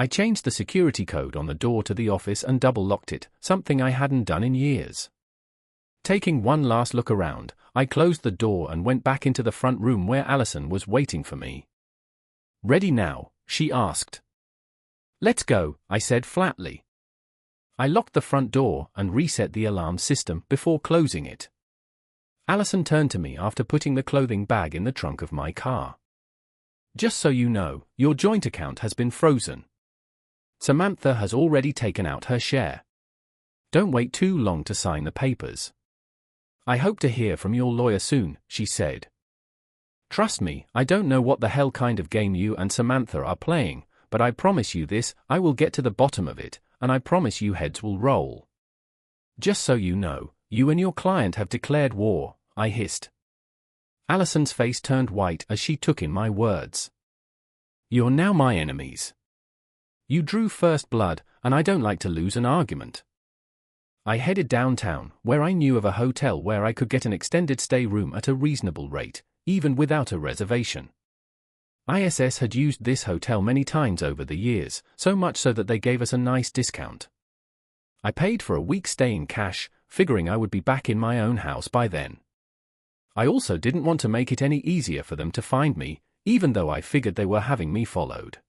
I changed the security code on the door to the office and double-locked it, something I hadn't done in years. Taking one last look around, I closed the door and went back into the front room where Allison was waiting for me. "Ready now?" she asked. "Let's go," I said flatly. I locked the front door and reset the alarm system before closing it. Allison turned to me after putting the clothing bag in the trunk of my car. "Just so you know, your joint account has been frozen. Samantha has already taken out her share. Don't wait too long to sign the papers. I hope to hear from your lawyer soon," she said. "Trust me, I don't know what the hell kind of game you and Samantha are playing, but I promise you this, I will get to the bottom of it, and I promise you heads will roll. Just so you know, you and your client have declared war," I hissed. Allison's face turned white as she took in my words. "You're now my enemies. You drew first blood, and I don't like to lose an argument." I headed downtown, where I knew of a hotel where I could get an extended stay room at a reasonable rate, even without a reservation. ISS had used this hotel many times over the years, so much so that they gave us a nice discount. I paid for a week's stay in cash, figuring I would be back in my own house by then. I also didn't want to make it any easier for them to find me, even though I figured they were having me followed.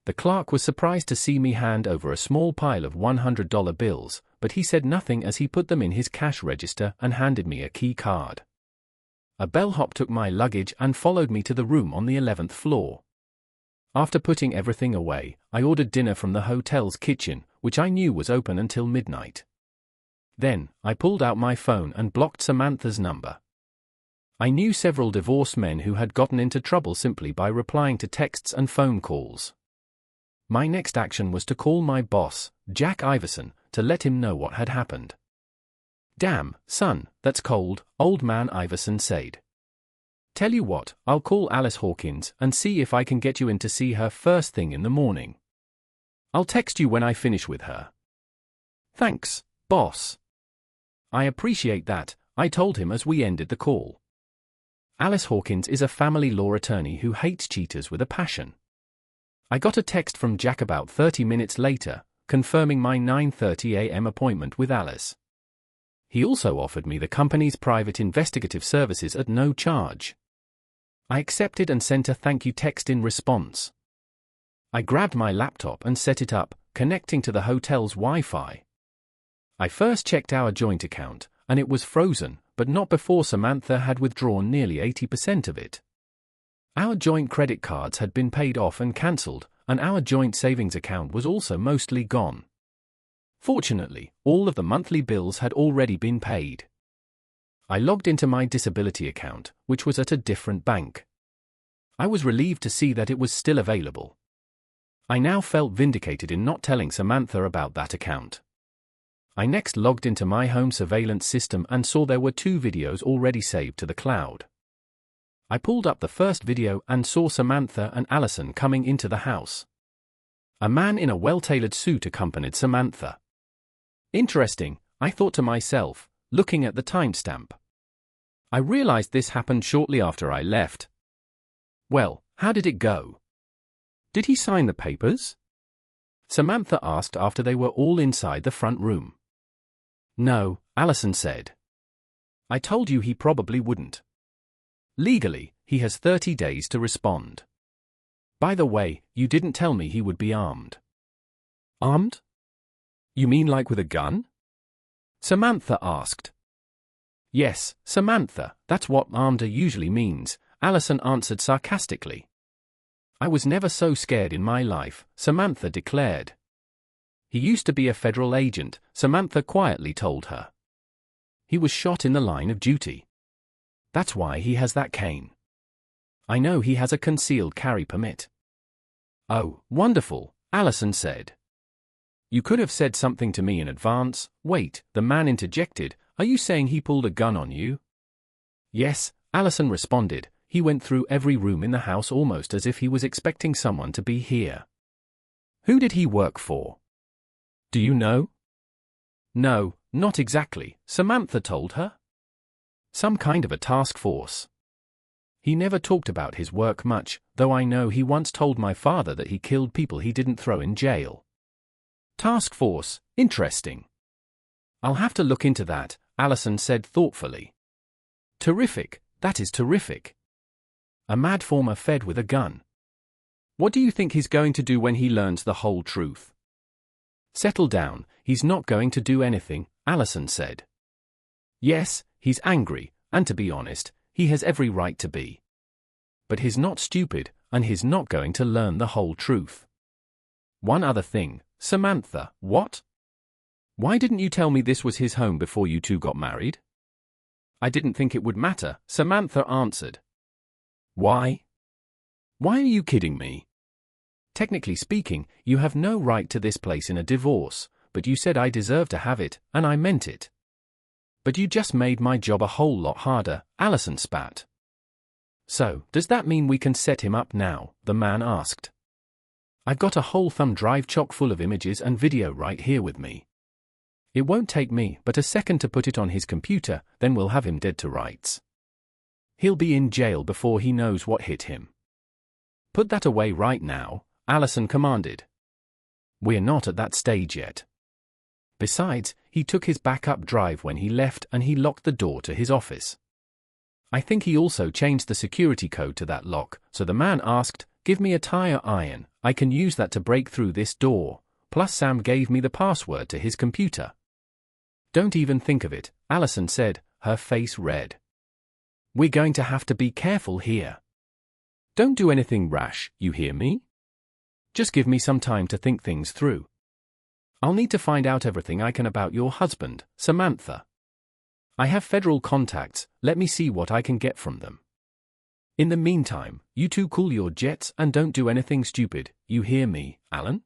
The clerk was surprised to see me hand over a small pile of $100 bills, but he said nothing as he put them in his cash register and handed me a key card. A bellhop took my luggage and followed me to the room on the 11th floor. After putting everything away, I ordered dinner from the hotel's kitchen, which I knew was open until midnight. Then, I pulled out my phone and blocked Samantha's number. I knew several divorced men who had gotten into trouble simply by replying to texts and phone calls. My next action was to call my boss, Jack Iverson, to let him know what had happened. "Damn, son, that's cold," old man Iverson said. "Tell you what, I'll call Alice Hawkins and see if I can get you in to see her first thing in the morning. I'll text you when I finish with her." "Thanks, boss." "I appreciate that," I told him as we ended the call. Alice Hawkins is a family law attorney who hates cheaters with a passion. I got a text from Jack about 30 minutes later, confirming my 9:30 a.m. appointment with Alice. He also offered me the company's private investigative services at no charge. I accepted and sent a thank you text in response. I grabbed my laptop and set it up, connecting to the hotel's Wi-Fi. I first checked our joint account, and it was frozen, but not before Samantha had withdrawn nearly 80% of it. Our joint credit cards had been paid off and cancelled, and our joint savings account was also mostly gone. Fortunately, all of the monthly bills had already been paid. I logged into my disability account, which was at a different bank. I was relieved to see that it was still available. I now felt vindicated in not telling Samantha about that account. I next logged into my home surveillance system and saw there were 2 videos already saved to the cloud. I pulled up the first video and saw Samantha and Allison coming into the house. A man in a well-tailored suit accompanied Samantha. Interesting, I thought to myself, looking at the timestamp. I realized this happened shortly after I left. Well, how did it go? Did he sign the papers? Samantha asked after they were all inside the front room. No, Allison said. I told you he probably wouldn't. Legally, he has 30 days to respond. By the way, you didn't tell me he would be armed. Armed? You mean like with a gun? Samantha asked. Yes, Samantha, that's what armed usually means, Allison answered sarcastically. I was never so scared in my life, Samantha declared. He used to be a federal agent, Samantha quietly told her. He was shot in the line of duty. That's why he has that cane. I know he has a concealed carry permit. Oh, wonderful, Allison said. You could have said something to me in advance. Wait, the man interjected, are you saying he pulled a gun on you? Yes, Allison responded, he went through every room in the house almost as if he was expecting someone to be here. Who did he work for? Do you know? No, not exactly, Samantha told her. Some kind of a task force. He never talked about his work much, though I know he once told my father that he killed people he didn't throw in jail. Task force, interesting. I'll have to look into that, Allison said thoughtfully. Terrific, that is terrific. A mad former fed with a gun. What do you think he's going to do when he learns the whole truth? Settle down, he's not going to do anything, Allison said. Yes, he's angry, and to be honest, he has every right to be. But he's not stupid, and he's not going to learn the whole truth. One other thing, Samantha, what? Why didn't you tell me this was his home before you two got married? I didn't think it would matter, Samantha answered. Why? Why are you kidding me? Technically speaking, you have no right to this place in a divorce, but you said I deserve to have it, and I meant it. But you just made my job a whole lot harder, Allison spat. So, does that mean we can set him up now? The man asked. I've got a whole thumb drive chock full of images and video right here with me. It won't take me but a second to put it on his computer, then we'll have him dead to rights. He'll be in jail before he knows what hit him. Put that away right now, Allison commanded. We're not at that stage yet. Besides, he took his backup drive when he left and he locked the door to his office. I think he also changed the security code to that lock, so the man asked, give me a tire iron, I can use that to break through this door, plus Sam gave me the password to his computer. Don't even think of it, Allison said, her face red. We're going to have to be careful here. Don't do anything rash, you hear me? Just give me some time to think things through. I'll need to find out everything I can about your husband, Samantha. I have federal contacts, let me see what I can get from them. In the meantime, you two cool your jets and don't do anything stupid, you hear me, Alan?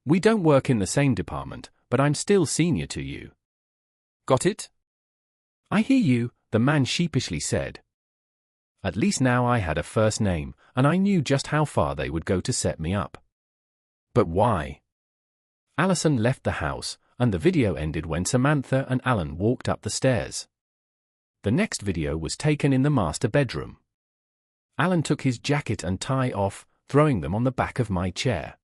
We don't work in the same department, but I'm still senior to you. Got it? I hear you, the man sheepishly said. At least now I had a first name, and I knew just how far they would go to set me up. But why? Allison left the house, and the video ended when Samantha and Alan walked up the stairs. The next video was taken in the master bedroom. Alan took his jacket and tie off, throwing them on the back of my chair.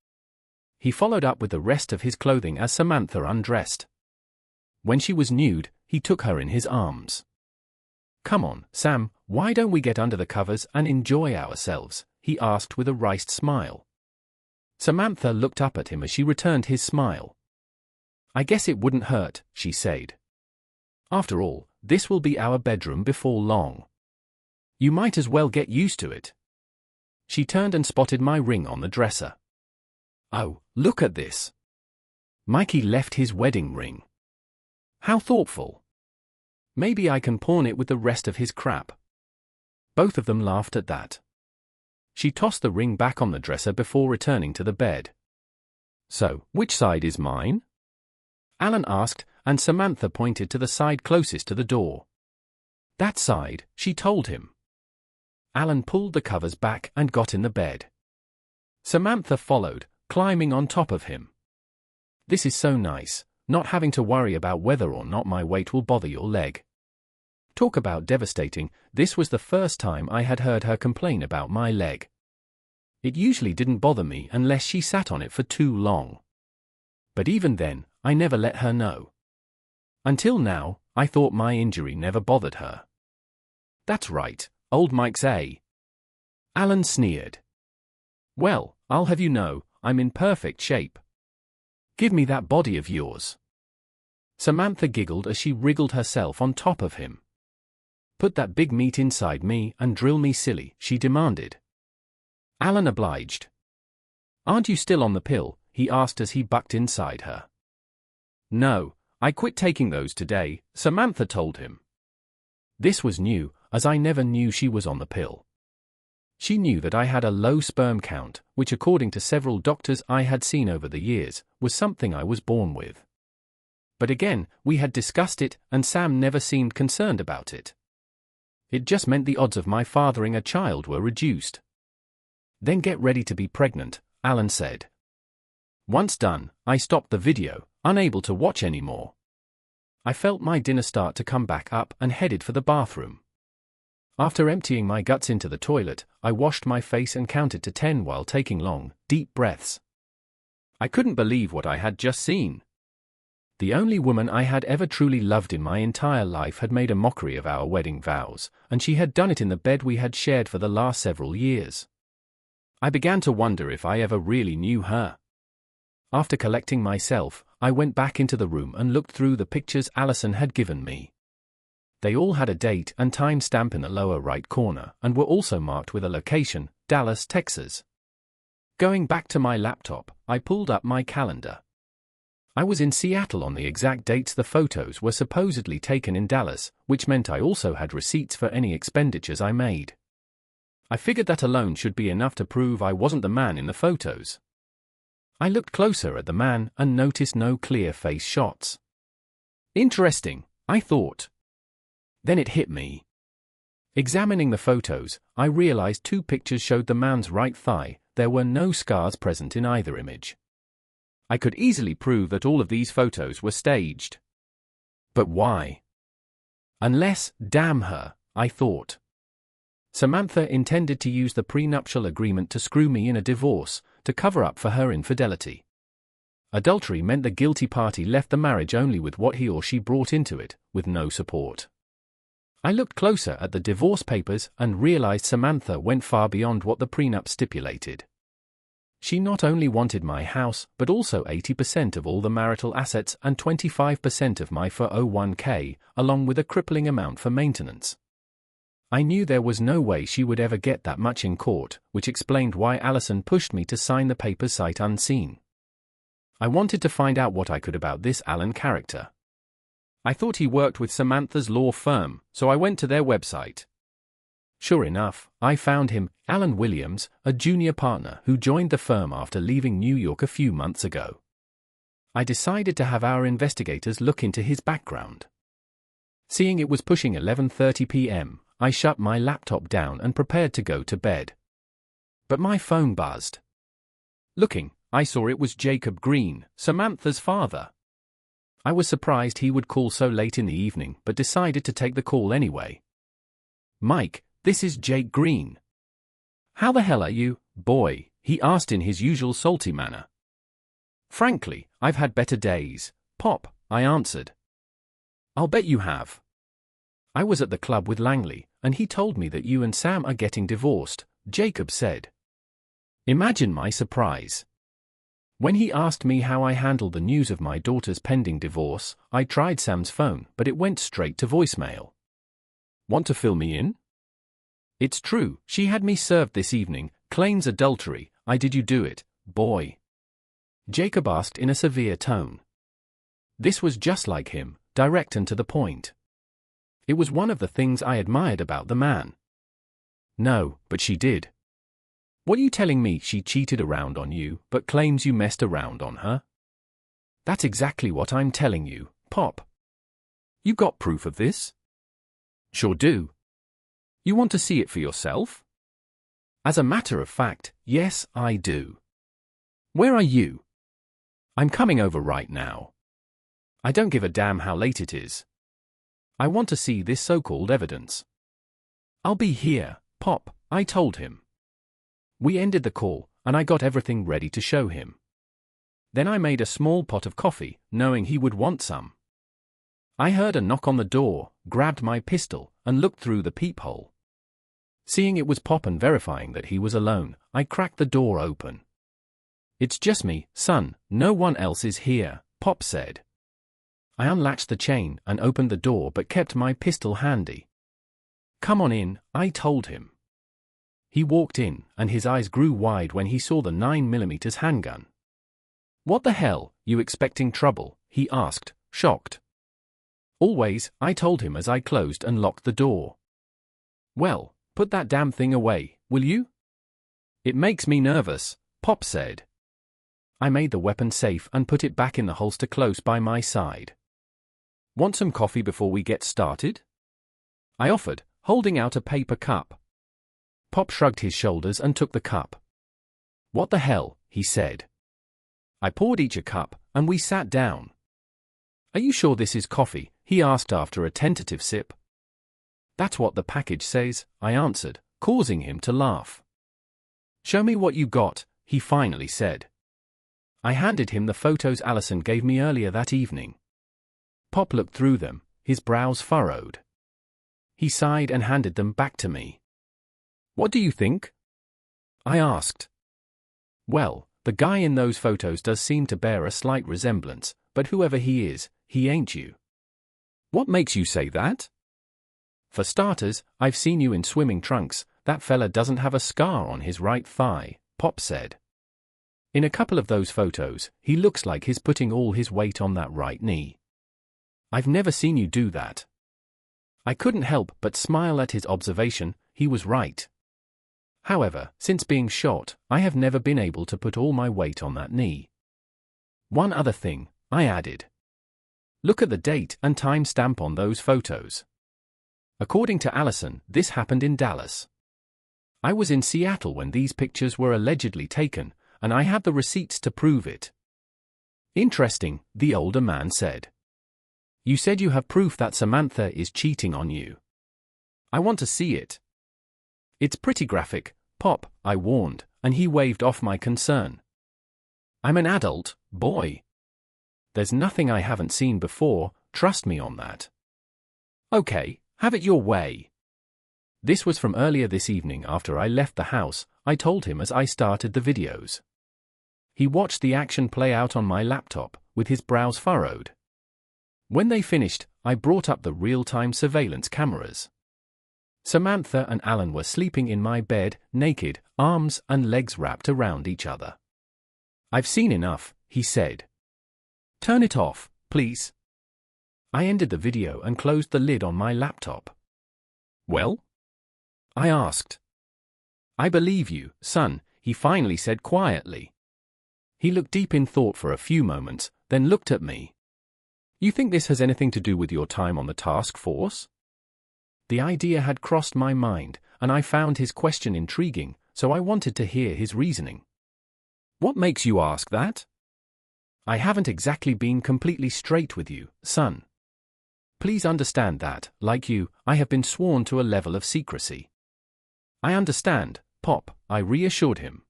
He followed up with the rest of his clothing as Samantha undressed. When she was nude, he took her in his arms. Come on, Sam, why don't we get under the covers and enjoy ourselves? He asked with a wry smile. Samantha looked up at him as she returned his smile. I guess it wouldn't hurt, she said. After all, this will be our bedroom before long. You might as well get used to it. She turned and spotted my ring on the dresser. Oh, look at this. Mikey left his wedding ring. How thoughtful. Maybe I can pawn it with the rest of his crap. Both of them laughed at that. She tossed the ring back on the dresser before returning to the bed. So, which side is mine? Alan asked, and Samantha pointed to the side closest to the door. That side, she told him. Alan pulled the covers back and got in the bed. Samantha followed, climbing on top of him. This is so nice, not having to worry about whether or not my weight will bother your leg. Talk about devastating, this was the first time I had heard her complain about my leg. It usually didn't bother me unless she sat on it for too long. But even then, I never let her know. Until now, I thought my injury never bothered her. That's right, old Mike's a. Alan sneered. Well, I'll have you know, I'm in perfect shape. Give me that body of yours. Samantha giggled as she wriggled herself on top of him. Put that big meat inside me and drill me silly, she demanded. Alan obliged. Aren't you still on the pill? He asked as he bucked inside her. No, I quit taking those today, Samantha told him. This was new, as I never knew she was on the pill. She knew that I had a low sperm count, which according to several doctors I had seen over the years, was something I was born with. But again, we had discussed it, and Sam never seemed concerned about it. It just meant the odds of my fathering a child were reduced. Then get ready to be pregnant, Alan said. Once done, I stopped the video, unable to watch anymore. I felt my dinner start to come back up and headed for the bathroom. After emptying my guts into the toilet, I washed my face and counted to 10 while taking long, deep breaths. I couldn't believe what I had just seen. The only woman I had ever truly loved in my entire life had made a mockery of our wedding vows, and she had done it in the bed we had shared for the last several years. I began to wonder if I ever really knew her. After collecting myself, I went back into the room and looked through the pictures Allison had given me. They all had a date and time stamp in the lower right corner and were also marked with a location, Dallas, Texas. Going back to my laptop, I pulled up my calendar. I was in Seattle on the exact dates the photos were supposedly taken in Dallas, which meant I also had receipts for any expenditures I made. I figured that alone should be enough to prove I wasn't the man in the photos. I looked closer at the man and noticed no clear face shots. Interesting, I thought. Then it hit me. Examining the photos, I realized 2 pictures showed the man's right thigh. There were no scars present in either image. I could easily prove that all of these photos were staged. But why? Unless, damn her, I thought. Samantha intended to use the prenuptial agreement to screw me in a divorce, to cover up for her infidelity. Adultery meant the guilty party left the marriage only with what he or she brought into it, with no support. I looked closer at the divorce papers and realized Samantha went far beyond what the prenup stipulated. She not only wanted my house, but also 80% of all the marital assets and 25% of my 401k, along with a crippling amount for maintenance. I knew there was no way she would ever get that much in court, which explained why Allison pushed me to sign the papers sight unseen. I wanted to find out what I could about this Alan character. I thought he worked with Samantha's law firm, so I went to their website. Sure enough, I found him, Alan Williams, a junior partner who joined the firm after leaving New York a few months ago. I decided to have our investigators look into his background. Seeing it was pushing 11:30 p.m., I shut my laptop down and prepared to go to bed. But my phone buzzed. Looking, I saw it was Jacob Green, Samantha's father. I was surprised he would call so late in the evening, but decided to take the call anyway. "Mike, this is Jake Green." "How the hell are you, boy?" he asked in his usual salty manner. "Frankly, I've had better days, Pop," I answered. "I'll bet you have. I was at the club with Langley, and he told me that you and Sam are getting divorced," Jacob said. Imagine my surprise. When he asked me how I handled the news of my daughter's pending divorce, I tried Sam's phone, but it went straight to voicemail. "Want to fill me in?" "It's true, she had me served this evening, claims adultery. Did you do it, boy?" Jacob asked in a severe tone. This was just like him, direct and to the point. It was one of the things I admired about the man. "No, but she did." "What are you telling me? She cheated around on you, but claims you messed around on her?" "That's exactly what I'm telling you, Pop." "You got proof of this?" "Sure do." "You want to see it for yourself?" "As a matter of fact, yes, I do." "Where are you?" "I'm coming over right now." "I don't give a damn how late it is. I want to see this so-called evidence." "I'll be here, Pop," I told him. We ended the call, and I got everything ready to show him. Then I made a small pot of coffee, knowing he would want some. I heard a knock on the door, grabbed my pistol, and looked through the peephole. Seeing it was Pop and verifying that he was alone, I cracked the door open. "It's just me, son, no one else is here," Pop said. I unlatched the chain and opened the door but kept my pistol handy. "Come on in," I told him. He walked in, and his eyes grew wide when he saw the 9mm handgun. "What the hell, you expecting trouble?" he asked, shocked. "Always," I told him as I closed and locked the door. "Well, put that damn thing away, will you?" "It makes me nervous," Pop said. I made the weapon safe and put it back in the holster close by my side. "Want some coffee before we get started?" I offered, holding out a paper cup. Pop shrugged his shoulders and took the cup. "What the hell," he said. I poured each a cup, and we sat down. "Are you sure this is coffee?" he asked after a tentative sip. That's what the package says, I answered, causing him to laugh. Show me what you got, he finally said. I handed him the photos Allison gave me earlier that evening. Pop looked through them, his brows furrowed. He sighed and handed them back to me. What do you think? I asked. Well, the guy in those photos does seem to bear a slight resemblance, but whoever he is, he ain't you. What makes you say that? For starters, I've seen you in swimming trunks. That fella doesn't have a scar on his right thigh, Pop said. In a couple of those photos, he looks like he's putting all his weight on that right knee. I've never seen you do that. I couldn't help but smile at his observation. He was right. However, since being shot, I have never been able to put all my weight on that knee. One other thing, I added. Look at the date and time stamp on those photos. According to Allison, this happened in Dallas. I was in Seattle when these pictures were allegedly taken, and I have the receipts to prove it. Interesting, the older man said. You said you have proof that Samantha is cheating on you. I want to see it. It's pretty graphic, Pop, I warned, and he waved off my concern. I'm an adult, boy. There's nothing I haven't seen before, trust me on that. Okay, have it your way. This was from earlier this evening after I left the house, I told him as I started the videos. He watched the action play out on my laptop, with his brows furrowed. When they finished, I brought up the real-time surveillance cameras. Samantha and Alan were sleeping in my bed, naked, arms and legs wrapped around each other. I've seen enough, he said. Turn it off, please. I ended the video and closed the lid on my laptop. Well? I asked. I believe you, son, he finally said quietly. He looked deep in thought for a few moments, then looked at me. You think this has anything to do with your time on the task force? The idea had crossed my mind, and I found his question intriguing, so I wanted to hear his reasoning. What makes you ask that? I haven't exactly been completely straight with you, son. Please understand that, like you, I have been sworn to a level of secrecy. I understand, Pop, I reassured him.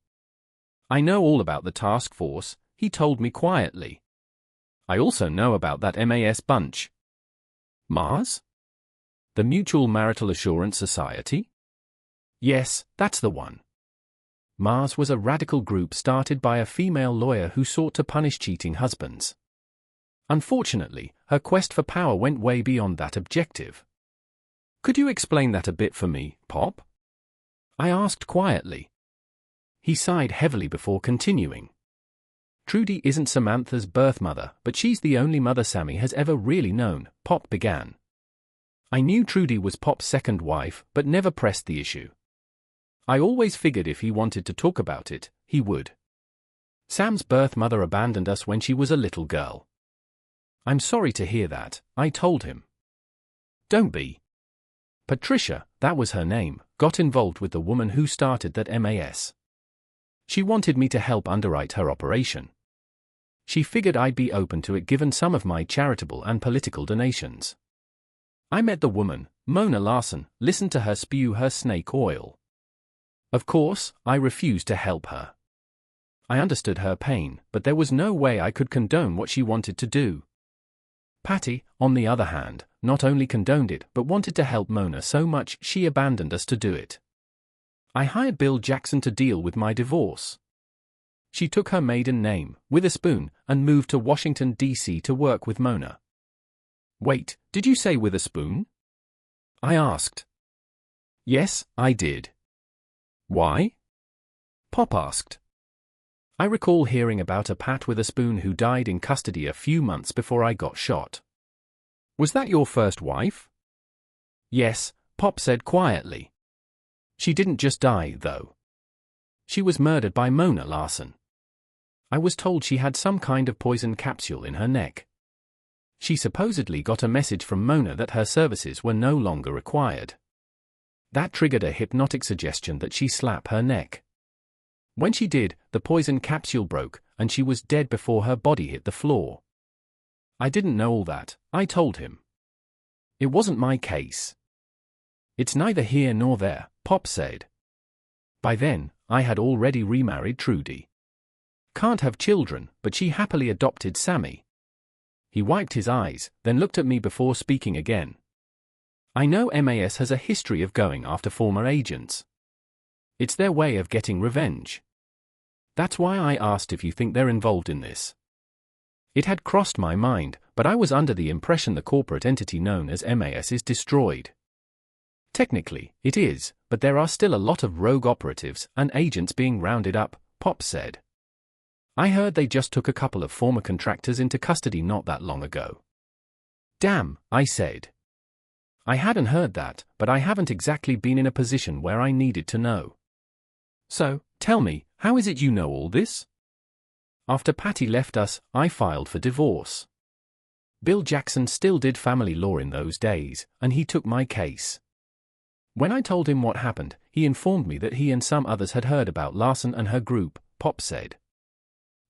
I know all about the task force, he told me quietly. I also know about that MAS bunch. Mars? The Mutual Marital Assurance Society? Yes, that's the one. Mars was a radical group started by a female lawyer who sought to punish cheating husbands. Unfortunately, her quest for power went way beyond that objective. Could you explain that a bit for me, Pop? I asked quietly. He sighed heavily before continuing. Trudy isn't Samantha's birth mother, but she's the only mother Sammy has ever really known, Pop began. I knew Trudy was Pop's second wife, but never pressed the issue. I always figured if he wanted to talk about it, he would. Sam's birth mother abandoned us when she was a little girl. I'm sorry to hear that, I told him. Don't be. Patricia, that was her name, got involved with the woman who started that MAS. She wanted me to help underwrite her operation. She figured I'd be open to it given some of my charitable and political donations. I met the woman, Mona Larson, listened to her spew her snake oil. Of course, I refused to help her. I understood her pain, but there was no way I could condone what she wanted to do. Patty, on the other hand, not only condoned it but wanted to help Mona so much she abandoned us to do it. I hired Bill Jackson to deal with my divorce. She took her maiden name, Witherspoon, and moved to Washington, D.C. to work with Mona. Wait, did you say Witherspoon? I asked. Yes, I did. Why? Pop asked. I recall hearing about a Pat Witherspoon who died in custody a few months before I got shot. Was that your first wife? Yes, Pop said quietly. She didn't just die, though. She was murdered by Mona Larson. I was told she had some kind of poison capsule in her neck. She supposedly got a message from Mona that her services were no longer required. That triggered a hypnotic suggestion that she slap her neck. When she did, the poison capsule broke, and she was dead before her body hit the floor. I didn't know all that, I told him. It wasn't my case. It's neither here nor there, Pop said. By then, I had already remarried Trudy. Can't have children, but she happily adopted Sammy. He wiped his eyes, then looked at me before speaking again. I know MAS has a history of going after former agents. It's their way of getting revenge. That's why I asked if you think they're involved in this. It had crossed my mind, but I was under the impression the corporate entity known as MAS is destroyed. Technically, it is, but there are still a lot of rogue operatives and agents being rounded up, Pop said. I heard they just took a couple of former contractors into custody not that long ago. Damn, I said. I hadn't heard that, but I haven't exactly been in a position where I needed to know. So, tell me, how is it you know all this? After Patty left us, I filed for divorce. Bill Jackson still did family law in those days, and he took my case. When I told him what happened, he informed me that he and some others had heard about Larson and her group, Pop said.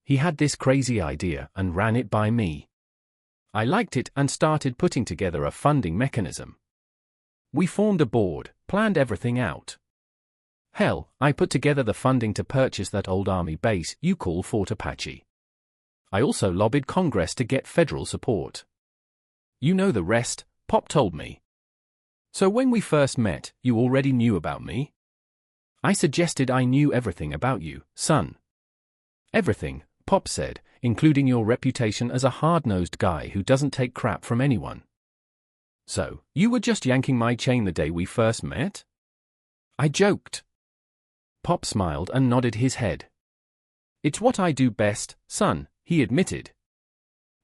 He had this crazy idea and ran it by me. I liked it and started putting together a funding mechanism. We formed a board, planned everything out. Hell, I put together the funding to purchase that old army base you call Fort Apache. I also lobbied Congress to get federal support. You know the rest, Pop told me. So when we first met, you already knew about me? I suggested I knew everything about you, son. Everything, Pop said, including your reputation as a hard-nosed guy who doesn't take crap from anyone. So, you were just yanking my chain the day we first met? I joked. Pop smiled and nodded his head. It's what I do best, son, he admitted.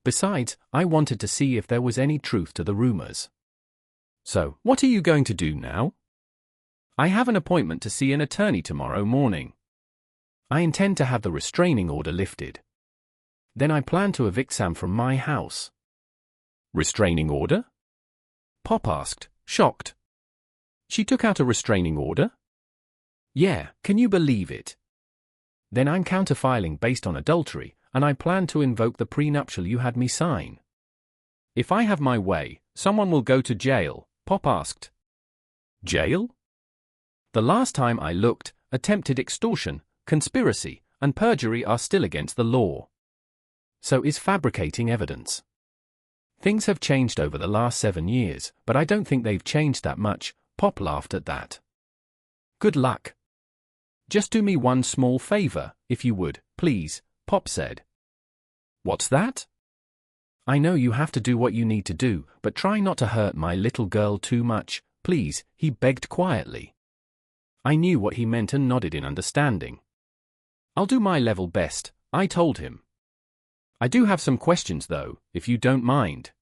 Besides, I wanted to see if there was any truth to the rumors. So, what are you going to do now? I have an appointment to see an attorney tomorrow morning. I intend to have the restraining order lifted. Then I plan to evict Sam from my house. Restraining order? Pop asked, shocked. She took out a restraining order? Yeah, can you believe it? Then I'm counterfiling based on adultery, and I plan to invoke the prenuptial you had me sign. If I have my way, someone will go to jail, Pop asked. Jail? The last time I looked, attempted extortion, conspiracy, and perjury are still against the law. So is fabricating evidence. Things have changed over the last 7 years, but I don't think they've changed that much, Pop laughed at that. Good luck. Just do me one small favor, if you would, please, Pop said. What's that? I know you have to do what you need to do, but try not to hurt my little girl too much, please, he begged quietly. I knew what he meant and nodded in understanding. I'll do my level best, I told him. I do have some questions though, if you don't mind.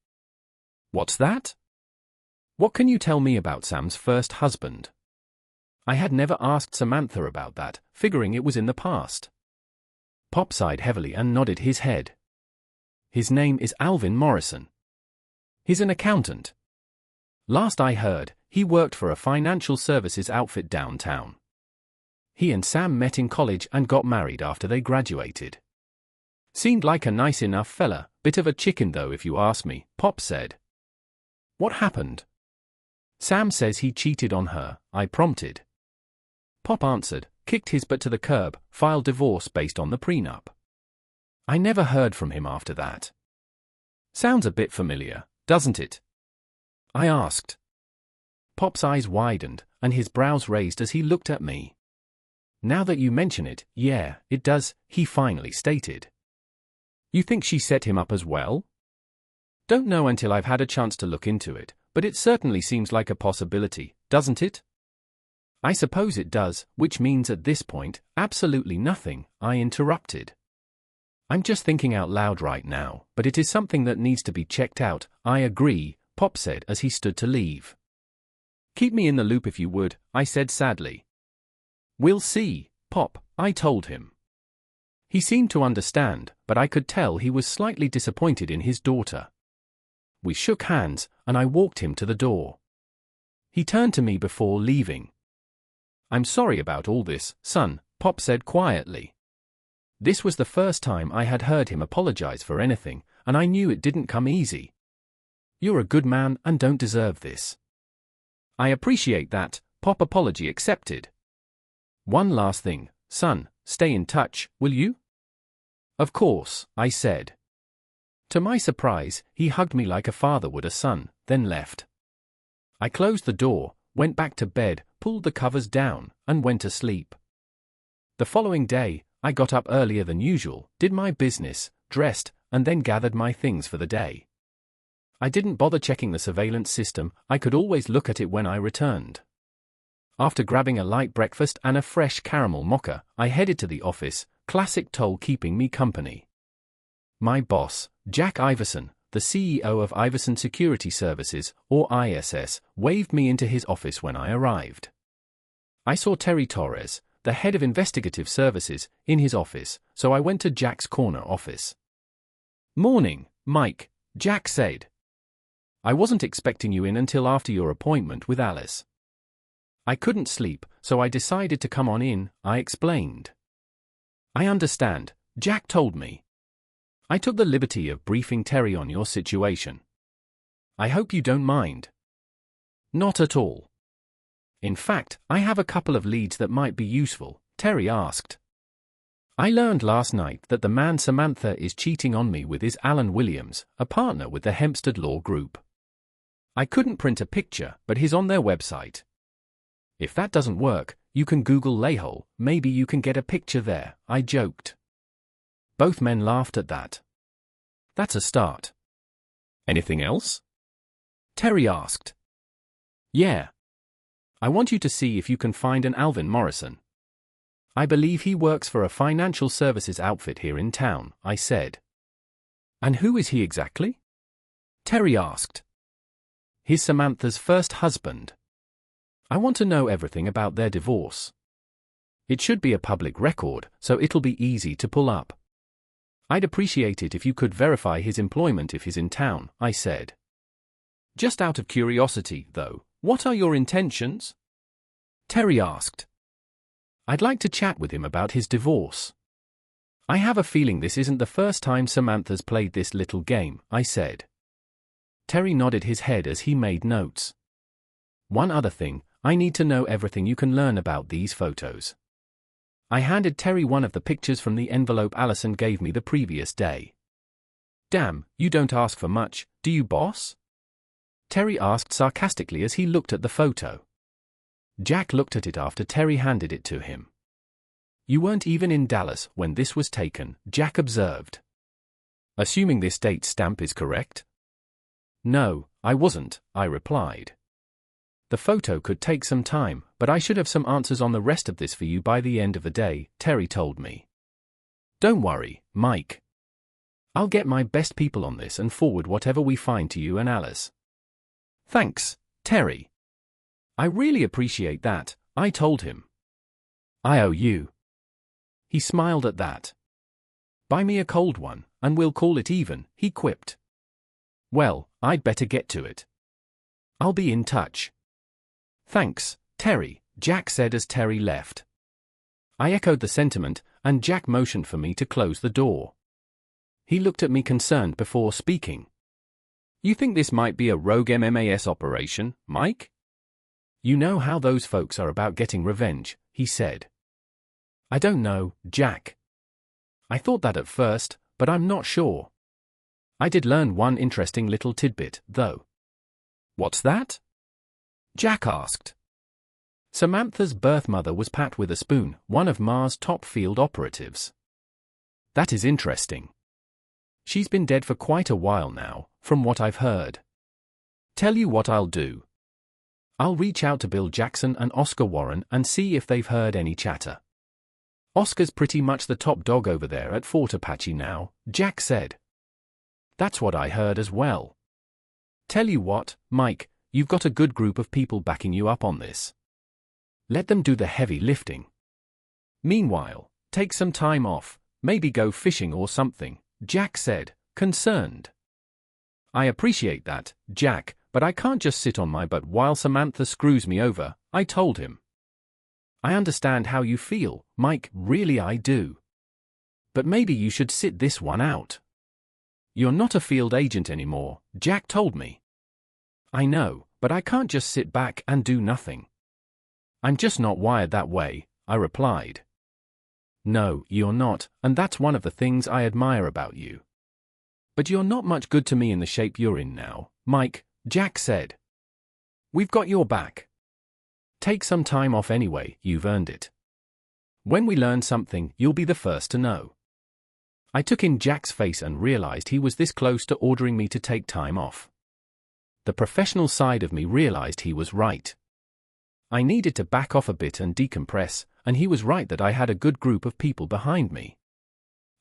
What's that? What can you tell me about Sam's first husband? I had never asked Samantha about that, figuring it was in the past. Pop sighed heavily and nodded his head. His name is Alvin Morrison. He's an accountant. Last I heard, he worked for a financial services outfit downtown. He and Sam met in college and got married after they graduated. Seemed like a nice enough fella, bit of a chicken though if you ask me, Pop said. What happened? Sam says he cheated on her, I prompted. Pop answered, kicked his butt to the curb, filed divorce based on the prenup. I never heard from him after that. Sounds a bit familiar, doesn't it? I asked. Pop's eyes widened, and his brows raised as he looked at me. Now that you mention it, yeah, it does, he finally stated. You think she set him up as well? Don't know until I've had a chance to look into it, but it certainly seems like a possibility, doesn't it? I suppose it does, which means at this point, absolutely nothing, I interrupted. I'm just thinking out loud right now, but it is something that needs to be checked out, I agree, Pop said as he stood to leave. Keep me in the loop if you would, I said sadly. We'll see, Pop, I told him. He seemed to understand, but I could tell he was slightly disappointed in his daughter. We shook hands, and I walked him to the door. He turned to me before leaving. I'm sorry about all this, son, Pop said quietly. This was the first time I had heard him apologize for anything, and I knew it didn't come easy. You're a good man and don't deserve this. I appreciate that, Pop. Apology accepted. One last thing, son, stay in touch, will you? Of course, I said. To my surprise, he hugged me like a father would a son, then left. I closed the door, went back to bed, pulled the covers down, and went to sleep. The following day, I got up earlier than usual, did my business, dressed, and then gathered my things for the day. I didn't bother checking the surveillance system, I could always look at it when I returned. After grabbing a light breakfast and a fresh caramel mocha, I headed to the office, classic toll keeping me company. My boss, Jack Iverson, the CEO of Iverson Security Services, or ISS, waved me into his office when I arrived. I saw Terry Torres, the head of investigative services, in his office, so I went to Jack's corner office. "Morning, Mike," Jack said. "I wasn't expecting you in until after your appointment with Alice. I couldn't sleep, so I decided to come on in," I explained. "I understand," Jack told me. "I took the liberty of briefing Terry on your situation. I hope you don't mind." "Not at all. In fact, I have a couple of leads that might be useful," Terry asked. "I learned last night that the man Samantha is cheating on me with is Alan Williams, a partner with the Hempstead Law Group. I couldn't print a picture, but he's on their website. If that doesn't work, you can Google Layhole, maybe you can get a picture there," I joked. Both men laughed at that. "That's a start." "Anything else?" Terry asked. "Yeah. I want you to see if you can find an Alvin Morrison. I believe he works for a financial services outfit here in town," I said. "And who is he exactly?" Terry asked. "He's Samantha's first husband. I want to know everything about their divorce. It should be a public record, so it'll be easy to pull up. I'd appreciate it if you could verify his employment if he's in town," I said. "Just out of curiosity, though, what are your intentions?" Terry asked. "I'd like to chat with him about his divorce. I have a feeling this isn't the first time Samantha's played this little game," I said. Terry nodded his head as he made notes. "One other thing, I need to know everything you can learn about these photos." I handed Terry one of the pictures from the envelope Allison gave me the previous day. "Damn, you don't ask for much, do you, boss?" Terry asked sarcastically as he looked at the photo. Jack looked at it after Terry handed it to him. "You weren't even in Dallas when this was taken," Jack observed. "Assuming this date stamp is correct?" "No, I wasn't," I replied. "The photo could take some time, but I should have some answers on the rest of this for you by the end of the day," Terry told me. "Don't worry, Mike. I'll get my best people on this and forward whatever we find to you and Alice." "Thanks, Terry. I really appreciate that," I told him. "I owe you." He smiled at that. "Buy me a cold one, and we'll call it even," he quipped. "Well, I'd better get to it. I'll be in touch." "Thanks, Terry," Jack said as Terry left. I echoed the sentiment, and Jack motioned for me to close the door. He looked at me concerned before speaking. "You think this might be a rogue MMAS operation, Mike? You know how those folks are about getting revenge," he said. "I don't know, Jack. I thought that at first, but I'm not sure. I did learn one interesting little tidbit, though." "What's that?" Jack asked. Samantha's birth mother was Pat Witherspoon, one of Mars' top field operatives. "That is interesting. She's been dead for quite a while now, from what I've heard. Tell you what I'll do. I'll reach out to Bill Jackson and Oscar Warren and see if they've heard any chatter. Oscar's pretty much the top dog over there at Fort Apache now," Jack said. "That's what I heard as well. Tell you what, Mike, you've got a good group of people backing you up on this. Let them do the heavy lifting. Meanwhile, take some time off, maybe go fishing or something," Jack said, concerned. "I appreciate that, Jack, but I can't just sit on my butt while Samantha screws me over," I told him. "I understand how you feel, Mike, really I do. But maybe you should sit this one out. You're not a field agent anymore," Jack told me. "I know, but I can't just sit back and do nothing. I'm just not wired that way, I replied. No, you're not, and that's one of the things I admire about you. But you're not much good to me in the shape you're in now, Mike, Jack said. We've got your back. Take some time off anyway, you've earned it. When we learn something, you'll be the first to know. I took in Jack's face and realized he was this close to ordering me to take time off. The professional side of me realized he was right. I needed to back off a bit and decompress, and he was right that I had a good group of people behind me.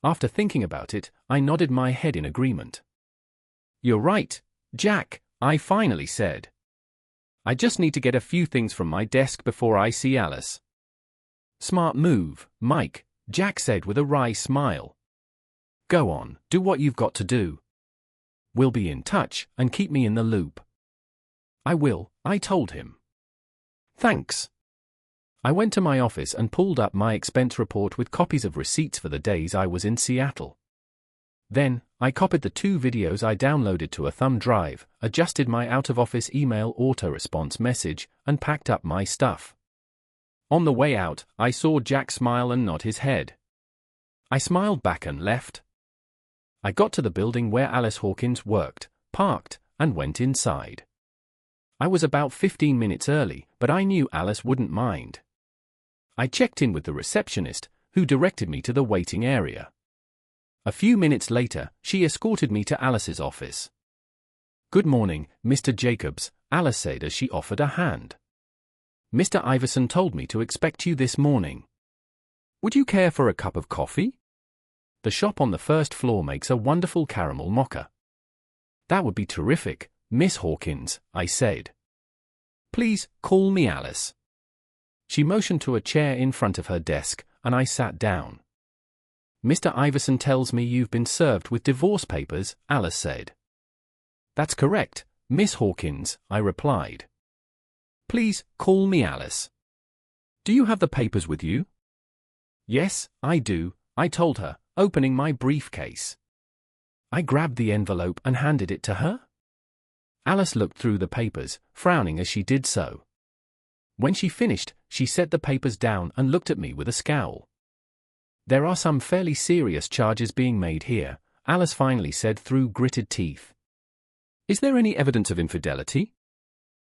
After thinking about it, I nodded my head in agreement. You're right, Jack, I finally said. I just need to get a few things from my desk before I see Alice. Smart move, Mike, Jack said with a wry smile. Go on, do what you've got to do. We'll be in touch, and keep me in the loop. I will, I told him. Thanks. I went to my office and pulled up my expense report with copies of receipts for the days I was in Seattle. Then, I copied the 2 videos I downloaded to a thumb drive, adjusted my out-of-office email auto-response message, and packed up my stuff. On the way out, I saw Jack smile and nod his head. I smiled back and left. I got to the building where Alice Hawkins worked, parked, and went inside. I was about 15 minutes early, but I knew Alice wouldn't mind. I checked in with the receptionist, who directed me to the waiting area. A few minutes later, she escorted me to Alice's office. Good morning, Mr. Jacobs, Alice said as she offered a hand. Mr. Iverson told me to expect you this morning. Would you care for a cup of coffee? The shop on the first floor makes a wonderful caramel mocha. That would be terrific, Miss Hawkins, I said. Please, call me Alice. She motioned to a chair in front of her desk, and I sat down. Mr. Iverson tells me you've been served with divorce papers, Alice said. That's correct, Miss Hawkins, I replied. Please, call me Alice. Do you have the papers with you? Yes, I do, I told her, opening my briefcase. I grabbed the envelope and handed it to her. Alice looked through the papers, frowning as she did so. When she finished, she set the papers down and looked at me with a scowl. There are some fairly serious charges being made here, Alice finally said through gritted teeth. Is there any evidence of infidelity?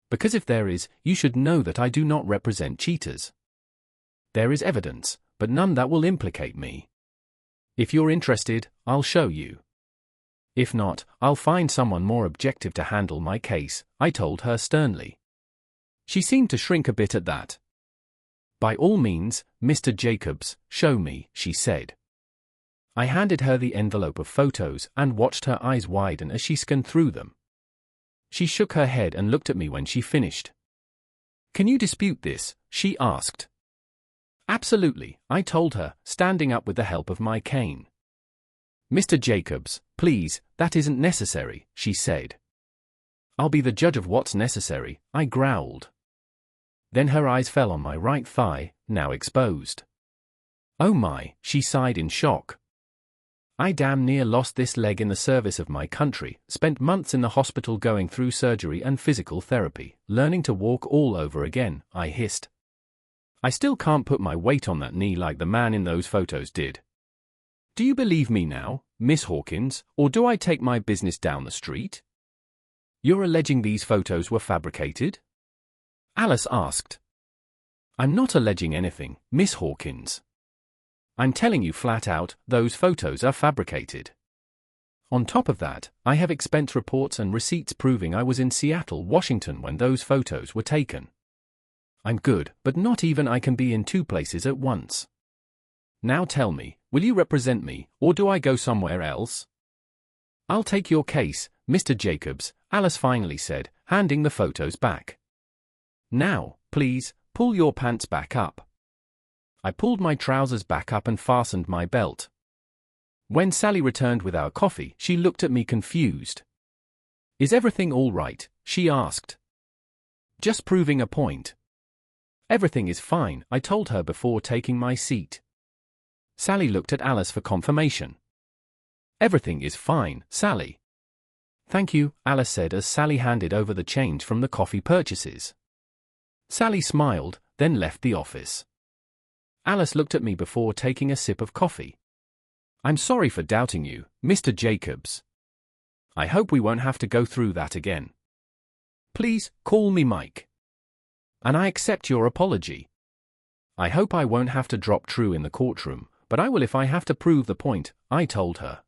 Because if there is, you should know that I do not represent cheaters. There is evidence, but none that will implicate me. If you're interested, I'll show you. If not, I'll find someone more objective to handle my case, I told her sternly. She seemed to shrink a bit at that. By all means, Mr. Jacobs, show me, she said. I handed her the envelope of photos and watched her eyes widen as she scanned through them. She shook her head and looked at me when she finished. Can you dispute this? She asked. Absolutely, I told her, standing up with the help of my cane. Mr. Jacobs, please, that isn't necessary, she said. I'll be the judge of what's necessary, I growled. Then her eyes fell on my right thigh, now exposed. Oh my, she sighed in shock. I damn near lost this leg in the service of my country, spent months in the hospital going through surgery and physical therapy, learning to walk all over again, I hissed. I still can't put my weight on that knee like the man in those photos did. Do you believe me now, Miss Hawkins, or do I take my business down the street? You're alleging these photos were fabricated? Alice asked. I'm not alleging anything, Miss Hawkins. I'm telling you flat out, those photos are fabricated. On top of that, I have expense reports and receipts proving I was in Seattle, Washington when those photos were taken. I'm good, but not even I can be in 2 places at once. Now tell me, will you represent me, or do I go somewhere else? I'll take your case, Mr. Jacobs, Alice finally said, handing the photos back. Now, please, pull your pants back up. I pulled my trousers back up and fastened my belt. When Sally returned with our coffee, she looked at me confused. Is everything all right? She asked. Just proving a point. Everything is fine, I told her before taking my seat. Sally looked at Alice for confirmation. Everything is fine, Sally. Thank you, Alice said as Sally handed over the change from the coffee purchases. Sally smiled, then left the office. Alice looked at me before taking a sip of coffee. I'm sorry for doubting you, Mr. Jacobs. I hope we won't have to go through that again. Please, call me Mike. And I accept your apology. I hope I won't have to drop true in the courtroom, but I will if I have to prove the point, I told her.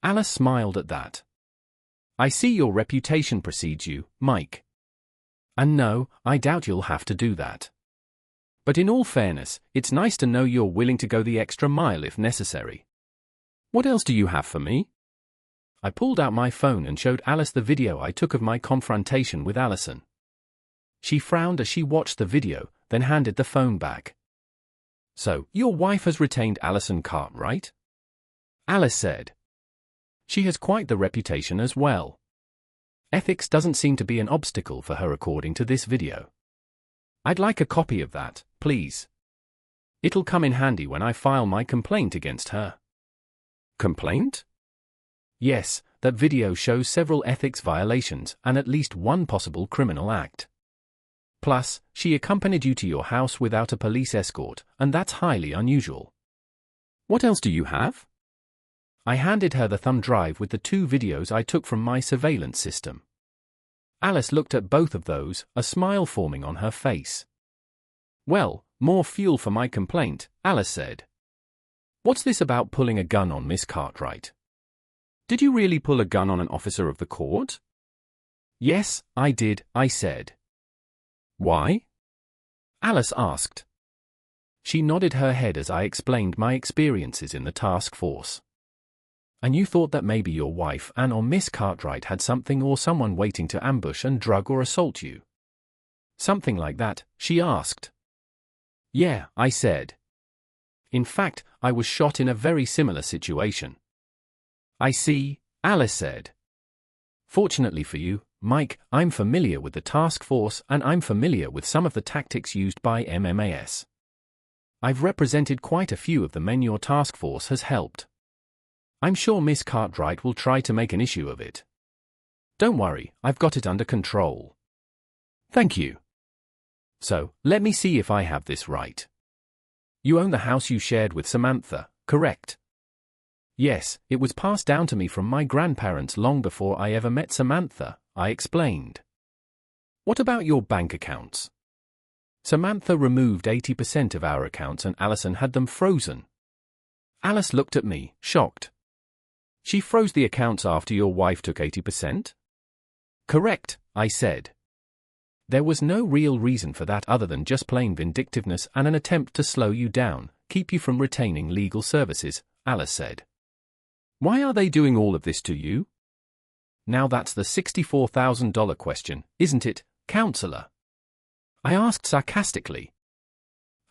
Alice smiled at that. I see your reputation precedes you, Mike. And no, I doubt you'll have to do that. But in all fairness, it's nice to know you're willing to go the extra mile if necessary. What else do you have for me? I pulled out my phone and showed Alice the video I took of my confrontation with Allison. She frowned as she watched the video, then handed the phone back. So, your wife has retained Allison Cartwright? Alice said. She has quite the reputation as well. Ethics doesn't seem to be an obstacle for her according to this video. I'd like a copy of that, please. It'll come in handy when I file my complaint against her. Complaint? Yes, that video shows several ethics violations and at least one possible criminal act. Plus, she accompanied you to your house without a police escort, and that's highly unusual. What else do you have? I handed her the thumb drive with the 2 videos I took from my surveillance system. Alice looked at both of those, a smile forming on her face. Well, more fuel for my complaint, Alice said. What's this about pulling a gun on Miss Cartwright? Did you really pull a gun on an officer of the court? Yes, I did, I said. Why? Alice asked. She nodded her head as I explained my experiences in the task force. And you thought that maybe your wife Anne or Miss Cartwright had something or someone waiting to ambush and drug or assault you? Something like that, she asked. Yeah, I said. In fact, I was shot in a very similar situation. I see, Alice said. Fortunately for you, Mike, I'm familiar with the task force and I'm familiar with some of the tactics used by MMAS. I've represented quite a few of the men your task force has helped. I'm sure Miss Cartwright will try to make an issue of it. Don't worry, I've got it under control. Thank you. So, let me see if I have this right. You own the house you shared with Samantha, correct? Yes, it was passed down to me from my grandparents long before I ever met Samantha, I explained. What about your bank accounts? Samantha removed 80% of our accounts and Allison had them frozen. Alice looked at me, shocked. She froze the accounts after your wife took 80%? Correct, I said. There was no real reason for that other than just plain vindictiveness and an attempt to slow you down, keep you from retaining legal services, Alice said. Why are they doing all of this to you? Now that's the $64,000 question, isn't it, counselor? I asked sarcastically.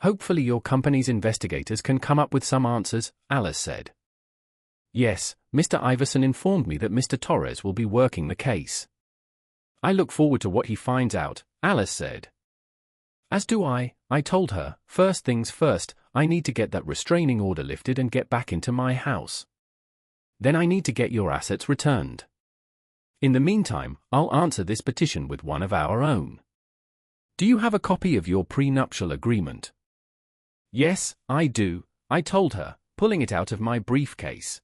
Hopefully your company's investigators can come up with some answers, Alice said. Yes, Mr. Iverson informed me that Mr. Torres will be working the case. I look forward to what he finds out, Alice said. As do I told her. First things first, I need to get that restraining order lifted and get back into my house. Then I need to get your assets returned. In the meantime, I'll answer this petition with one of our own. Do you have a copy of your prenuptial agreement? Yes, I do, I told her, pulling it out of my briefcase.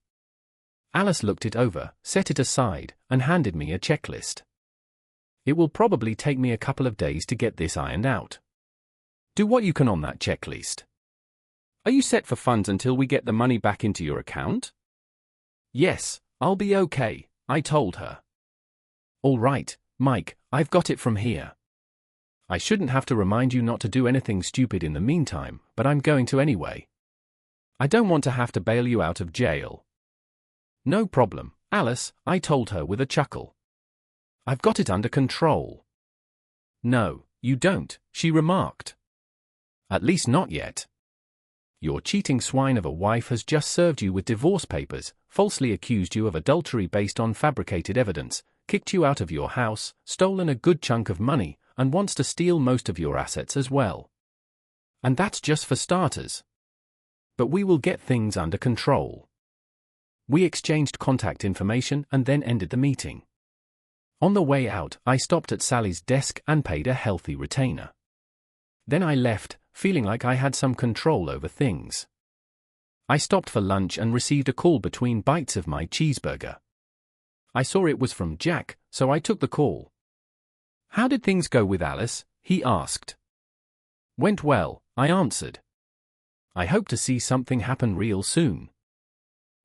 Alice looked it over, set it aside, and handed me a checklist. It will probably take me a couple of days to get this ironed out. Do what you can on that checklist. Are you set for funds until we get the money back into your account? Yes, I'll be okay, I told her. All right, Mike, I've got it from here. I shouldn't have to remind you not to do anything stupid in the meantime, but I'm going to anyway. I don't want to have to bail you out of jail. No problem, Alice, I told her with a chuckle. I've got it under control. No, you don't, she remarked. At least not yet. Your cheating swine of a wife has just served you with divorce papers, falsely accused you of adultery based on fabricated evidence, kicked you out of your house, stolen a good chunk of money, and wants to steal most of your assets as well. And that's just for starters. But we will get things under control. We exchanged contact information and then ended the meeting. On the way out, I stopped at Sally's desk and paid a healthy retainer. Then I left, feeling like I had some control over things. I stopped for lunch and received a call between bites of my cheeseburger. I saw it was from Jack, so I took the call. "How did things go with Alice?" he asked. "Went well," I answered. "I hope to see something happen real soon."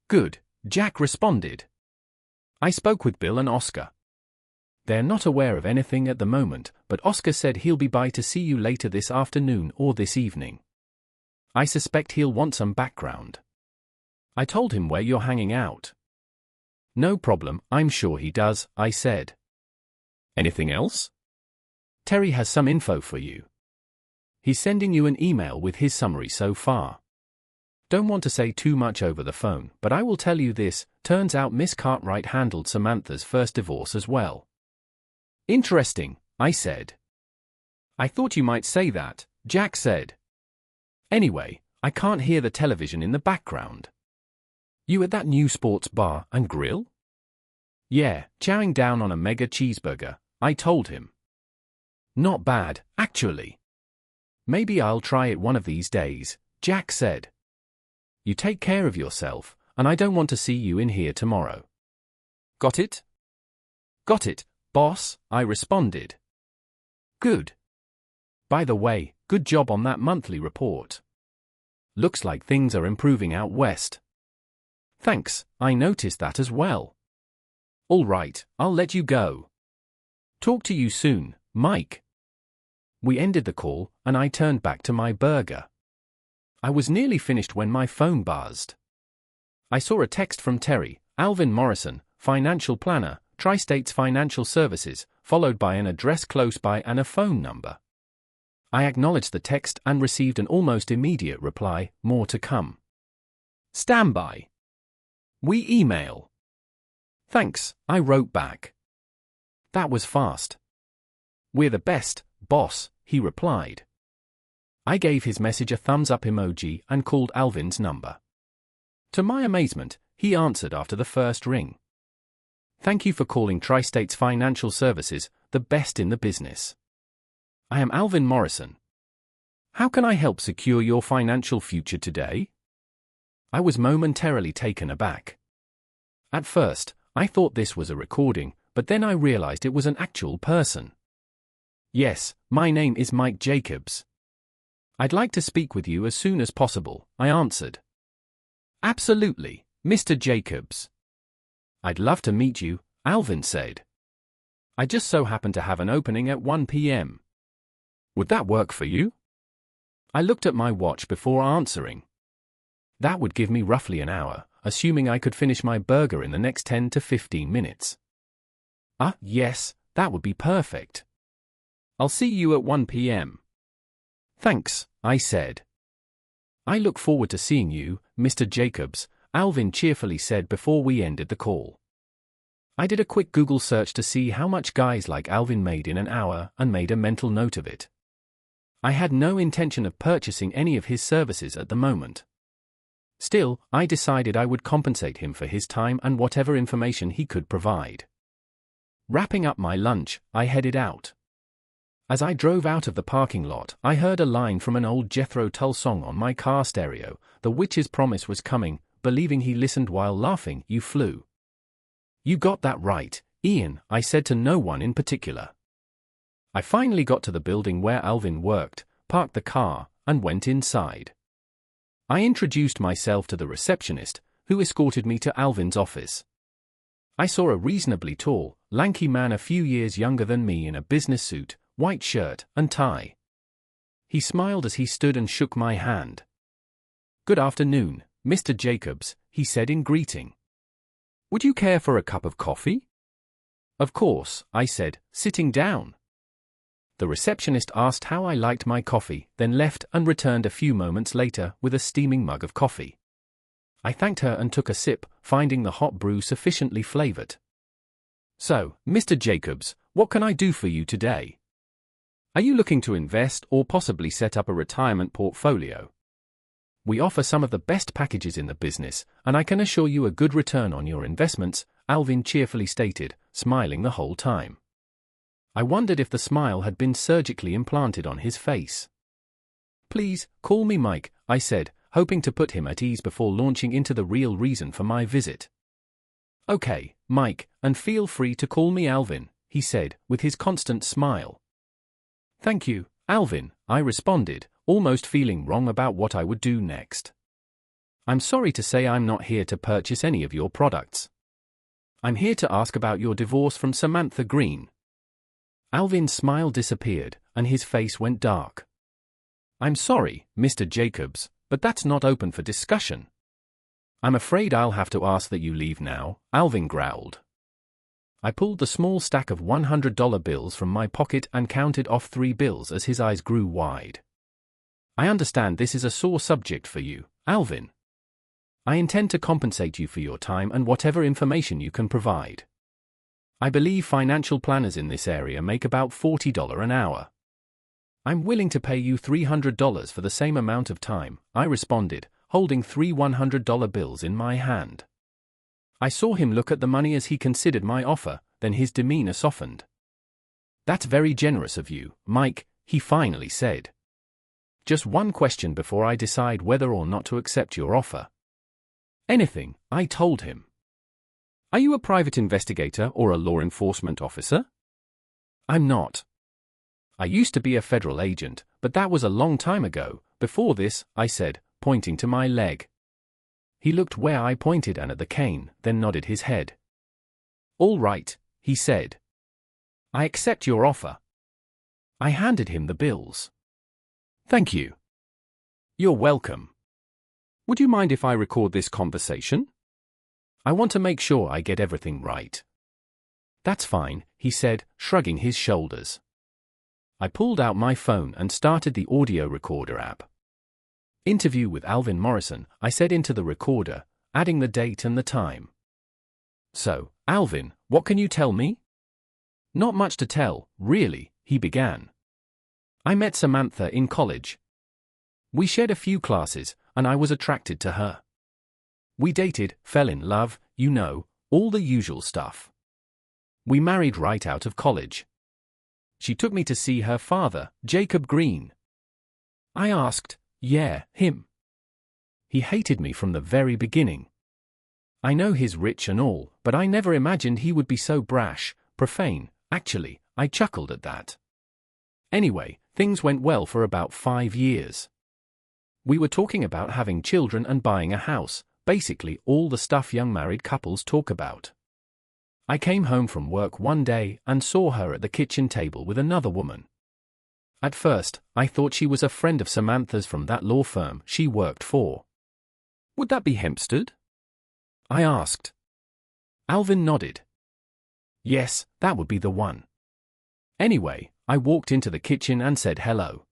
"Good," Jack responded. I spoke with Bill and Oscar. They're not aware of anything at the moment, but Oscar said he'll be by to see you later this afternoon or this evening. I suspect he'll want some background. I told him where you're hanging out. "No problem, I'm sure he does," I said. "Anything else?" "Terry has some info for you. He's sending you an email with his summary so far. Don't want to say too much over the phone, but I will tell you this, turns out Miss Cartwright handled Samantha's first divorce as well." "Interesting," I said. "I thought you might say that," Jack said. "Anyway, I can't hear the television in the background. You at that new sports bar and grill?" "Yeah, chowing down on a mega cheeseburger," I told him. "Not bad, actually. Maybe I'll try it one of these days," Jack said. "You take care of yourself, and I don't want to see you in here tomorrow." "Got it?" "Got it, boss," I responded. "Good. By the way, good job on that monthly report. Looks like things are improving out west." "Thanks, I noticed that as well." "All right, I'll let you go. Talk to you soon, Mike." We ended the call, and I turned back to my burger. I was nearly finished when my phone buzzed. I saw a text from Terry, Alvin Morrison, financial planner, Tri-States Financial Services, followed by an address close by and a phone number. I acknowledged the text and received an almost immediate reply, "More to come. Standby. We email." "Thanks," I wrote back. That was fast. "We're the best, boss," he replied. I gave his message a thumbs-up emoji and called Alvin's number. To my amazement, he answered after the first ring. "Thank you for calling Tri-States Financial Services, the best in the business. I am Alvin Morrison. How can I help secure your financial future today?" I was momentarily taken aback. At first, I thought this was a recording, but then I realized it was an actual person. "Yes, my name is Mike Jacobs. I'd like to speak with you as soon as possible," I answered. "Absolutely, Mr. Jacobs. I'd love to meet you," Alvin said. "I just so happen to have an opening at 1 p.m. Would that work for you?" I looked at my watch before answering. That would give me roughly an hour, assuming I could finish my burger in the next 10 to 15 minutes. Yes, that would be perfect. I'll see you at 1 p.m. "Thanks," I said. "I look forward to seeing you, Mr. Jacobs," Alvin cheerfully said before we ended the call. I did a quick Google search to see how much guys like Alvin made in an hour and made a mental note of it. I had no intention of purchasing any of his services at the moment. Still, I decided I would compensate him for his time and whatever information he could provide. Wrapping up my lunch, I headed out. As I drove out of the parking lot, I heard a line from an old Jethro Tull song on my car stereo. "The witch's promise was coming, believing he listened while laughing, you flew." "You got that right, Ian," I said to no one in particular. I finally got to the building where Alvin worked, parked the car, and went inside. I introduced myself to the receptionist, who escorted me to Alvin's office. I saw a reasonably tall, lanky man a few years younger than me in a business suit, white shirt, and tie. He smiled as he stood and shook my hand. "Good afternoon, Mr. Jacobs," he said in greeting. "Would you care for a cup of coffee?" "Of course," I said, sitting down. The receptionist asked how I liked my coffee, then left and returned a few moments later with a steaming mug of coffee. I thanked her and took a sip, finding the hot brew sufficiently flavored. "So, Mr. Jacobs, what can I do for you today? Are you looking to invest or possibly set up a retirement portfolio?" We offer some of the best packages in the business, and I can assure you a good return on your investments, Alvin cheerfully stated, smiling the whole time. I wondered if the smile had been surgically implanted on his face. Please, call me Mike, I said, hoping to put him at ease before launching into the real reason for my visit. Okay, Mike, and feel free to call me Alvin, he said, with his constant smile. Thank you, Alvin, I responded, almost feeling wrong about what I would do next. I'm sorry to say I'm not here to purchase any of your products. I'm here to ask about your divorce from Samantha Green. Alvin's smile disappeared, and his face went dark. I'm sorry, Mr. Jacobs, but that's not open for discussion. I'm afraid I'll have to ask that you leave now, Alvin growled. I pulled the small stack of $100 bills from my pocket and counted off 3 bills as his eyes grew wide. I understand this is a sore subject for you, Alvin. I intend to compensate you for your time and whatever information you can provide. I believe financial planners in this area make about $40 an hour. I'm willing to pay you $300 for the same amount of time, I responded, holding 3 $100 bills in my hand. I saw him look at the money as he considered my offer, then his demeanor softened. That's very generous of you, Mike, he finally said. Just one question before I decide whether or not to accept your offer. Anything, I told him. Are you a private investigator or a law enforcement officer? I'm not. I used to be a federal agent, but that was a long time ago. Before this, I said, pointing to my leg. He looked where I pointed and at the cane, then nodded his head. All right, he said. I accept your offer. I handed him the bills. Thank you. You're welcome. Would you mind if I record this conversation? I want to make sure I get everything right. That's fine, he said, shrugging his shoulders. I pulled out my phone and started the audio recorder app. Interview with Alvin Morrison, I said into the recorder, adding the date and the time. So, Alvin, what can you tell me? Not much to tell, really, he began. I met Samantha in college. We shared a few classes, and I was attracted to her. We dated, fell in love, you know, all the usual stuff. We married right out of college. She took me to see her father, Jacob Green. I asked, yeah, him. He hated me from the very beginning. I know he's rich and all, but I never imagined he would be so brash, profane. Actually, I chuckled at that. Anyway, things went well for about 5 years. We were talking about having children and buying a house, basically all the stuff young married couples talk about. I came home from work one day and saw her at the kitchen table with another woman. At first, I thought she was a friend of Samantha's from that law firm she worked for. Would that be Hempstead? I asked. Alvin nodded. Yes, that would be the one. Anyway, I walked into the kitchen and said hello.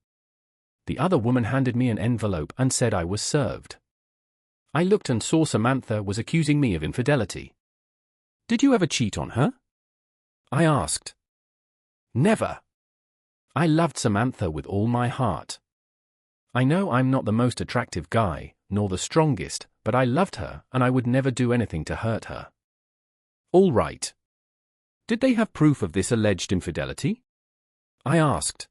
The other woman handed me an envelope and said I was served. I looked and saw Samantha was accusing me of infidelity. Did you ever cheat on her? I asked. Never. I loved Samantha with all my heart. I know I'm not the most attractive guy, nor the strongest, but I loved her and I would never do anything to hurt her. All right. Did they have proof of this alleged infidelity? I asked.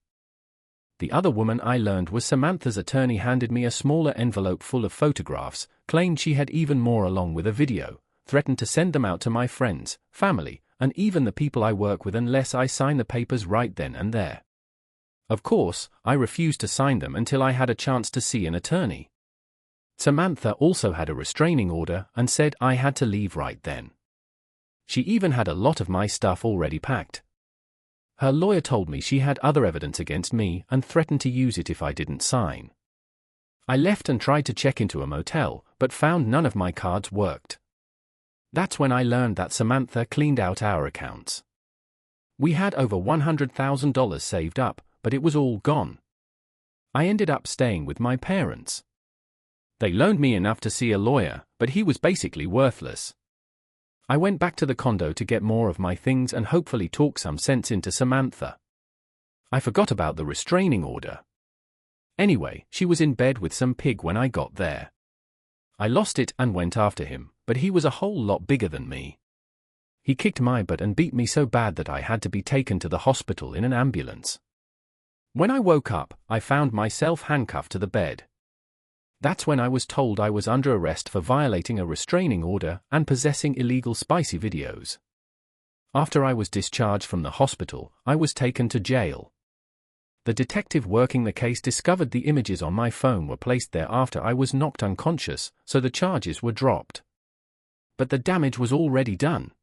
The other woman I learned was Samantha's attorney handed me a smaller envelope full of photographs, claimed she had even more along with a video, threatened to send them out to my friends, family, and even the people I work with unless I sign the papers right then and there. Of course, I refused to sign them until I had a chance to see an attorney. Samantha also had a restraining order and said I had to leave right then. She even had a lot of my stuff already packed. Her lawyer told me she had other evidence against me and threatened to use it if I didn't sign. I left and tried to check into a motel, but found none of my cards worked. That's when I learned that Samantha cleaned out our accounts. We had over $100,000 saved up, but it was all gone. I ended up staying with my parents. They loaned me enough to see a lawyer, but he was basically worthless. I went back to the condo to get more of my things and hopefully talk some sense into Samantha. I forgot about the restraining order. Anyway, she was in bed with some pig when I got there. I lost it and went after him, but he was a whole lot bigger than me. He kicked my butt and beat me so bad that I had to be taken to the hospital in an ambulance. When I woke up, I found myself handcuffed to the bed. That's when I was told I was under arrest for violating a restraining order and possessing illegal spicy videos. After I was discharged from the hospital, I was taken to jail. The detective working the case discovered the images on my phone were placed there after I was knocked unconscious, so the charges were dropped. But the damage was already done.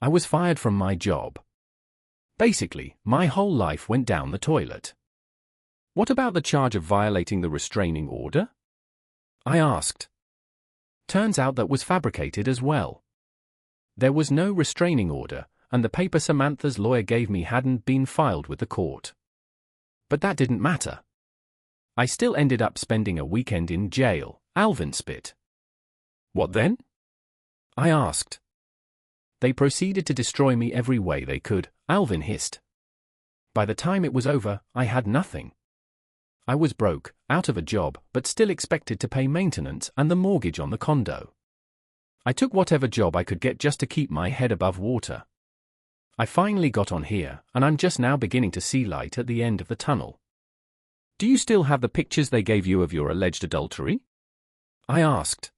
I was fired from my job. Basically, my whole life went down the toilet. What about the charge of violating the restraining order? I asked. Turns out that was fabricated as well. There was no restraining order, and the paper Samantha's lawyer gave me hadn't been filed with the court. But that didn't matter. I still ended up spending a weekend in jail, Alvin spit. What then? I asked. They proceeded to destroy me every way they could, Alvin hissed. By the time it was over, I had nothing. I was broke, out of a job, but still expected to pay maintenance and the mortgage on the condo. I took whatever job I could get just to keep my head above water. I finally got on here, and I'm just now beginning to see light at the end of the tunnel. Do you still have the pictures they gave you of your alleged adultery? I asked.